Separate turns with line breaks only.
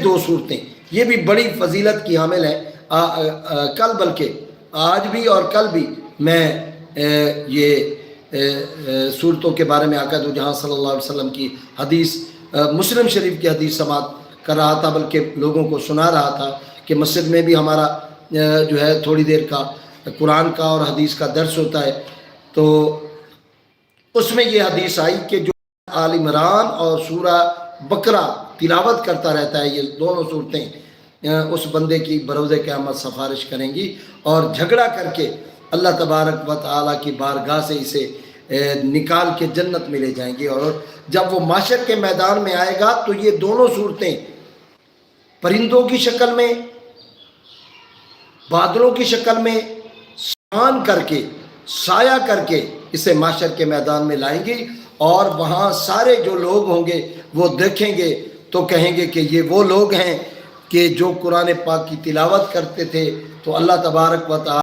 دو صورتیں یہ بھی بڑی فضیلت کی حامل ہیں. کل بلکہ آج بھی اور کل بھی میں یہ صورتوں کے بارے میں آقا دو جہاں صلی اللہ علیہ وسلم کی حدیث مسلم شریف کی حدیث سماعت کر رہا تھا، بلکہ لوگوں کو سنا رہا تھا کہ مسجد میں بھی ہمارا جو ہے تھوڑی دیر کا قرآن کا اور حدیث کا درس ہوتا ہے. تو اس میں یہ حدیث آئی کہ جو آل عمران اور سورہ بقرہ تلاوت کرتا رہتا ہے، یہ دونوں صورتیں اس بندے کی بروز قیامت سفارش کریں گی اور جھگڑا کر کے اللہ تبارک و تعالیٰ کی بارگاہ سے اسے نکال کے جنت میں لے جائیں گے. اور جب وہ محشر کے میدان میں آئے گا تو یہ دونوں صورتیں پرندوں کی شکل میں، بادلوں کی شکل میں سامان کر کے، سایہ کر کے اسے محشر کے میدان میں لائیں گے. اور وہاں سارے جو لوگ ہوں گے وہ دیکھیں گے تو کہیں گے کہ یہ وہ لوگ ہیں کہ جو قرآن پاک کی تلاوت کرتے تھے. تو اللہ تبارک و تعالیٰ